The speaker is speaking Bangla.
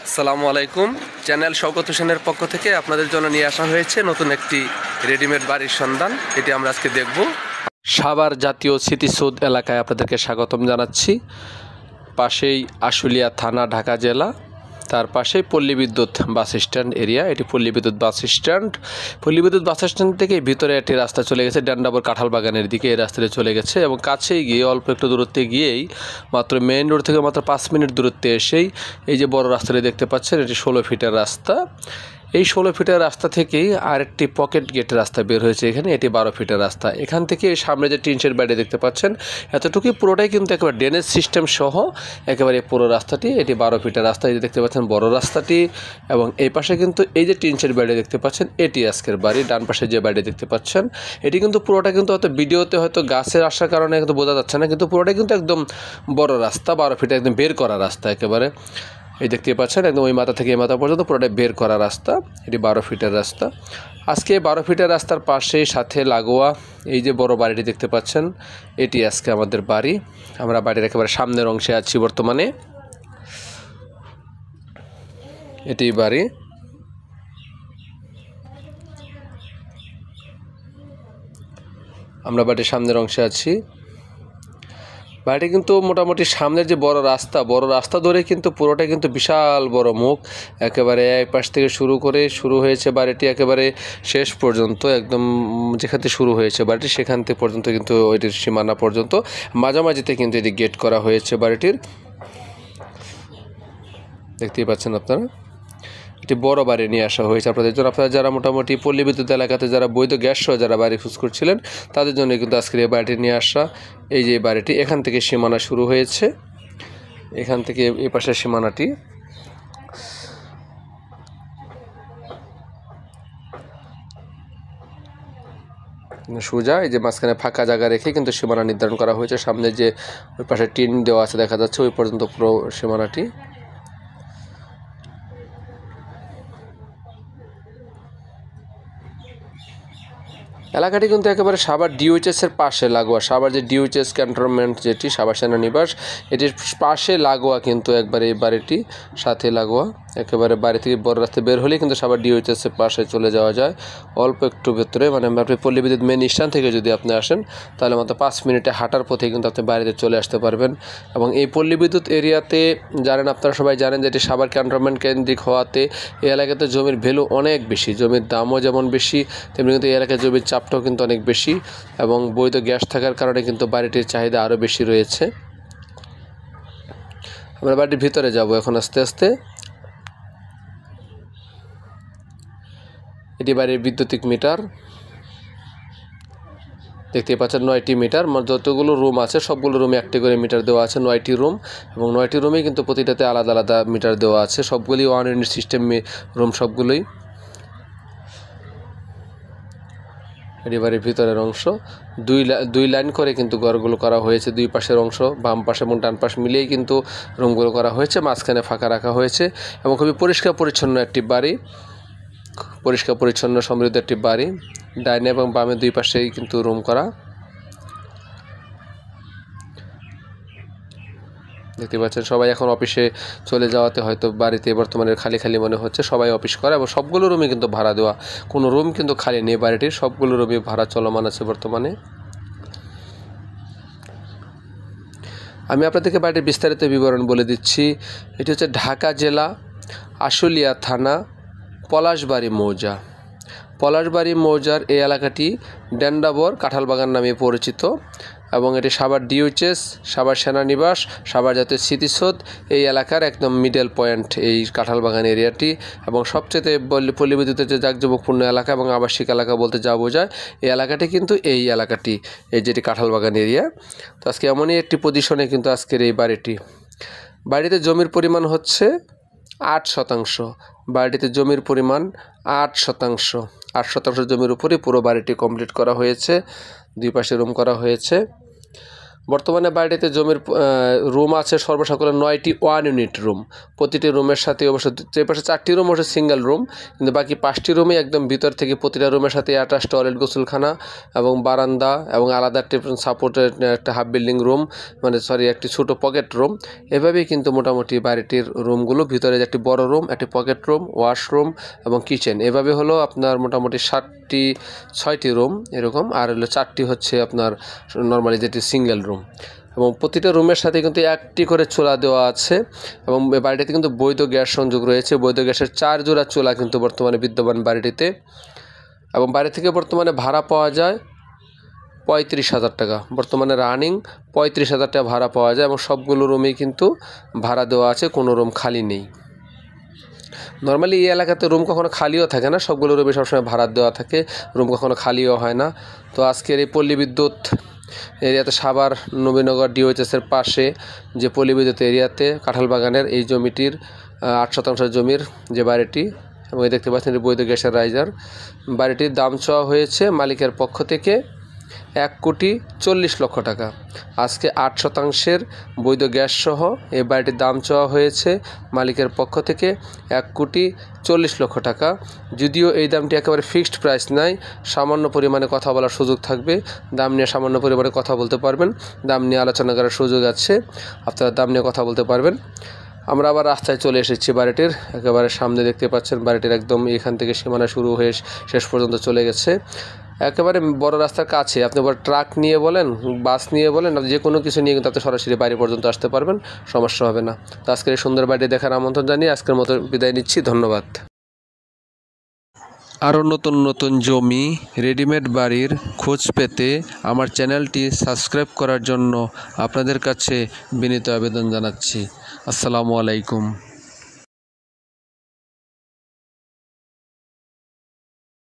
আসসালামু আলাইকুম। চ্যানেল শওকত হোসেনের পক্ষ থেকে আপনাদের জন্য নিয়ে আসা হয়েছে নতুন একটি রেডিমেড বাড়ির সন্ধান। এটি আমরা আজকে দেখব। সাভার জাতীয় স্মৃতিসৌধ এলাকায় আপনাদেরকে স্বাগতম জানাচ্ছি। পাশেই আশুলিয়া থানা, ঢাকা জেলা। তার পাশেই পল্লী বিদ্যুৎ বাস স্ট্যান্ড এরিয়া। এটি পল্লী বিদ্যুৎ বাস স্ট্যান্ড। পল্লী বিদ্যুৎ বাস স্ট্যান্ড থেকে ভিতরে একটি রাস্তা চলে গেছে ড্যান্ডাবর কাঁঠাল বাগানের দিকে। এই রাস্তাটি চলে গেছে এবং কাছেই গিয়ে অল্প একটু দূরত্বে গিয়েই মাত্র মেইন রোড থেকে মাত্র 5 মিনিট দূরত্বে এসেই এই যে বড় রাস্তাটি দেখতে পাচ্ছেন, এটি 16 ফিটের রাস্তা। এই 16 ফিটের রাস্তা থেকেই আরেকটি পকেট গেট রাস্তা বের হয়েছে এখানে, এটি 12 ফিটের রাস্তা। এখান থেকে সামনে যে টিনশেড বাড়ি দেখতে পাচ্ছেন, এতটুকুই পুরোটাই কিন্তু একেবারে ড্রেনেজ সিস্টেম সহ একেবারে পুরো রাস্তাটি। এটি 12 ফিটের রাস্তা। এই যে দেখতে পাচ্ছেন বড় রাস্তাটি, এবং এই পাশে কিন্তু এই যে টিনশেড বাড়ি দেখতে পাচ্ছেন, এটি আজকের বাড়ি। ডান পাশে যে বাড়ি দেখতে পাচ্ছেন, এটি কিন্তু পুরোটা কিন্তু হয়তো ভিডিওতে হয়তো গাছের আসার কারণে কিন্তু বোঝা যাচ্ছে না, কিন্তু পুরোটাই কিন্তু একদম বড় রাস্তা, 12 ফিটে একদম বের করা রাস্তা একেবারে। এই দেখতে পাচ্ছেন একদম ওই মাথা থেকে এই মাথা পর্যন্ত পুরোটাই বের করা রাস্তা। এটি 12 ফিটের রাস্তা। আজকে 12 ফিটের রাস্তার পাশে সাথে লাগোয়া এই যে বড় বাড়িটি দেখতে পাচ্ছেন, এটি আজকে আমাদের বাড়ি। আমরা বাড়ির একেবারে সামনের অংশে আছি বর্তমানে। এটি বাড়ি। আমরা বাড়ির সামনের অংশে আছি। বাড়িটি কিন্তু মোটামুটি সামনের যে বড় রাস্তা ধরে কিন্তু পুরোটা কিন্তু বিশাল বড় মুখ, একেবারে এই পাশ থেকে শুরু হয়েছে বাড়িটি একেবারে শেষ পর্যন্ত, একদম যেখান থেকে শুরু হয়েছে বাড়িটি সেখান থেকে পর্যন্ত কিন্তু ওইটির সীমানা পর্যন্ত মাঝামাঝিতে কিন্তু এটি গেট করা হয়েছে বাড়িটির। দেখতেই পাচ্ছেন আপনারা, একটি বড় বাড়ি নিয়ে আসা হয়েছে আপনাদের জন্য। আপনারা যারা মোটামুটি পল্লী বিদ্যুৎ এলাকাতে যারা বৈধ গ্যাস সহ যারা বাড়ি খোঁজ করছিলেন, তাদের জন্য কিন্তু আজকের এই বাড়িটি নিয়ে আসা। এই যে বাড়িটি, এখান থেকে সীমানা শুরু হয়েছে, এখান থেকে এই পাশের সীমানাটি। সোজা এই যে মাঝখানে ফাঁকা জায়গা রেখে কিন্তু সীমানা নির্ধারণ করা হয়েছে। সামনে যে ওই পাশে টিন দেওয়া আছে দেখা যাচ্ছে, ওই পর্যন্ত পুরো সীমানাটি। এলাকাটি কিন্তু একেবারে সাভার ডিওএইচএস এর পাশে লাগোয়া। সাভার যে ডিওএইচএস ক্যান্টনমেন্ট যেটি সাভার সেনানিবাস, এটির পাশে লাগোয়া কিন্তু একবারে এই বাড়িটি সাথে লাগোয়া। একেবারে বাড়ি থেকে বড় রাস্তা বের হলেই কিন্তু সাভার ডিওএইচএস এর পাশে চলে যাওয়া যায় অল্প একটু ভেতরে। মানে আপনি পল্লী বিদ্যুৎ মেন স্ট্যান্ড থেকে যদি আপনি আসেন, তাহলে মাত্র 5 মিনিটে হাঁটার পথে কিন্তু আপনি বাড়িতে চলে আসতে পারবেন। এবং এই পল্লী বিদ্যুৎ এরিয়াতে জানেন, আপনারা সবাই জানেন যে এটি সাভার ক্যান্টনমেন্ট কেন্দ্রিক হওয়াতে এই এলাকাতে জমির ভ্যালু অনেক বেশি, জমির দামও যেমন বেশি, তেমনি কিন্তু এই এলাকায় জমির চাপটাও কিন্তু অনেক বেশি, এবং বৈধ গ্যাস থাকার কারণে কিন্তু বাড়িটির চাহিদা আরও বেশি রয়েছে। আমরা বাড়ির ভিতরে যাব এখন আস্তে আস্তে। এটি বাড়ির বৈদ্যুতিক মিটার দেখতে পাচ্ছেন, 9টি মিটার। যতগুলো রুম আছে সবগুলো রুমে একটি করে মিটার দেওয়া আছে, 9টি রুম, এবং 9টি রুমেই কিন্তু প্রতিটাতে আলাদা আলাদা মিটার দেওয়া আছে। সবগুলি 1 ইউনিট সিস্টেম রুম সবগুলোই। এটি বাড়ির ভিতরের অংশ। দুই লাইন করে কিন্তু ঘরগুলো করা হয়েছে, দুই পাশের অংশ বাম পাশ এবং ডান পাশ মিলিয়েই কিন্তু রুমগুলো করা হয়েছে, মাঝখানে ফাঁকা রাখা হয়েছে। এবং খুবই পরিষ্কার পরিচ্ছন্ন একটি বাড়ি, পরিষ্কার পরিচ্ছন্ন সমৃদ্ধ একটি বাড়ি। ডাইনে এবং বামে দুই পাশেই কিন্তু রুম করা। দেখতে পাচ্ছেন সবাই এখন অফিসে চলে যাওয়াতে হয়তো বাড়িতে বর্তমানে খালি খালি মনে হচ্ছে, সবাই অফিস করে, এবং সবগুলো রুমই কিন্তু ভাড়া দেওয়া, কোনো রুম কিন্তু খালি নেই বাড়িটির, সবগুলো রুমই ভাড়া চলমান আছে বর্তমানে। আমি আপনাদেরকে বাড়িটির বিস্তারিত বিবরণ বলে দিচ্ছি। এটি হচ্ছে ঢাকা জেলা, আশুলিয়া থানা, পলাশবাড়ি মৌজা। পলাশবাড়ি মৌজার এই এলাকাটি ড্যান্ডাবর কাঁঠাল বাগান নামে পরিচিত, এবং এটি সাভার ডিওএইচএস, সাভার সেনানিবাস, সাভার জাতীয় স্মৃতিসৌধ এই এলাকার একদম মিডল পয়েন্ট এই কাঁঠাল বাগান এরিয়াটি। এবং সবচেয়ে পল্লী বিদ্যুতের যে জাঁকজমকপূর্ণ এলাকা এবং আবাসিক এলাকা বলতে যা বোঝায়, এই এলাকাটি কিন্তু এই এলাকাটি, এই যেটি কাঁঠাল বাগান এরিয়া। তো আজকে এমনই একটি পজিশনে কিন্তু আজকের এই বাড়িতে জমির পরিমাণ হচ্ছে 8%। বাড়িটিতে জমির পরিমাণ 8%। 8% জমির উপরে পুরো বাড়িটি কমপ্লিট করা হয়েছে, দুই পাশে রুম করা হয়েছে। বর্তমানে বাড়িটিতে জমির রুম আছে সর্বসকলে 9টি 1 ইউনিট রুম। প্রতিটি রুমের সাথে অবশ্য যে পাশে 4টি রুম হচ্ছে সিঙ্গেল রুম, কিন্তু বাকি 5টি রুমই একদম ভিতর থেকে প্রতিটা রুমের সাথে অ্যাটাচ টয়লেট, গোসলখানা এবং বারান্দা এবং আলাদা সাপোর্টের একটা হাফ বিল্ডিং রুম, একটি ছোটো পকেট রুম। এভাবেই কিন্তু মোটামুটি বাড়িটির রুমগুলো, ভিতরে একটি বড় রুম, একটি পকেট রুম, ওয়াশরুম এবং কিচেন, এভাবে হলো আপনার মোটামুটি 6টি রুম এরকম, আর হলো 4টি হচ্ছে আপনার নর্মালি যেটি সিঙ্গেল রুম। এবং প্রতিটা রুমের সাথে কিন্তু একটি করে চুলা দেওয়া আছে এবং বাড়িটিতে কিন্তু বৈধ গ্যাস সংযোগ রয়েছে। বৈধ গ্যাসের 4 জোড়া চুলা কিন্তু বর্তমানে বিদ্যমান বাড়িটিতে। এবং বাড়ি থেকে বর্তমানে ভাড়া পাওয়া যায় 35,000 টাকা, বর্তমানে রানিং 35,000 টাকা ভাড়া পাওয়া যায় এবং সবগুলো রুমেই কিন্তু ভাড়া দেওয়া আছে, কোনো রুম খালি নেই। নর্মালি এই এলাকাতে রুম কখনো খালিও থাকে না, সবগুলো রুমে সবসময় ভাড়া দেওয়া থাকে, রুম কখনো খালিও হয় না। তো আজকের এই পল্লী বিদ্যুৎ এরিয়াতে সাভার নবীনগর ডিওএইচএসের পাশে যে পল্লী বিদ্যুৎ এরিয়াতে কাঁঠাল বাগানের এই জমিটির 8 শতাংশ জমির যে বাড়িটি, এবং দেখতে পাচ্ছেন বৈধ গ্যাসের রাইজার, বাড়িটির দাম চাওয়া হয়েছে মালিকের পক্ষ থেকে 1,40,00,000 টাকা। আজকে 8 শতাংশের বৈধ গ্যাস সহ এই বাড়িটির দাম চাওয়া হয়েছে মালিকের পক্ষ থেকে 1,40,00,000 টাকা। যদিও এই দামটি একেবারে ফিক্সড প্রাইস নাই, সামান্য পরিমাণে কথা বলার সুযোগ থাকবে, দাম নিয়ে সামান্য পরিমাণে কথা বলতে পারবেন, দাম নিয়ে আলোচনা করার সুযোগ আছে, আপনারা দাম নিয়ে কথা বলতে পারবেন। আমরা আবার রাস্তায় চলে এসেছি, বাড়িটির একেবারে সামনে দেখতে পাচ্ছেন, বাড়িটির একদম এখান থেকে সীমানা শুরু হয়ে শেষ পর্যন্ত চলে গেছে, একেবারে বড় রাস্তার কাছে। আপনি ট্রাক নিয়ে বলেন, বাস নিয়ে বলেন, যে কোনো কিছু নিয়ে কিন্তু আপনি সরাসরি বাড়ি পর্যন্ত আসতে পারবেন, সমস্যা হবে না। তো আজকের এই সুন্দর বাড়িটি দেখার আমন্ত্রণ জানিয়ে আজকের মতো বিদায় নিচ্ছি, ধন্যবাদ। আরও নতুন নতুন জমি, রেডিমেড বাড়ির খোঁজ পেতে আমার চ্যানেলটি সাবস্ক্রাইব করার জন্য আপনাদের কাছে বিনীত আবেদন জানাচ্ছি। আসসালামু আলাইকুম।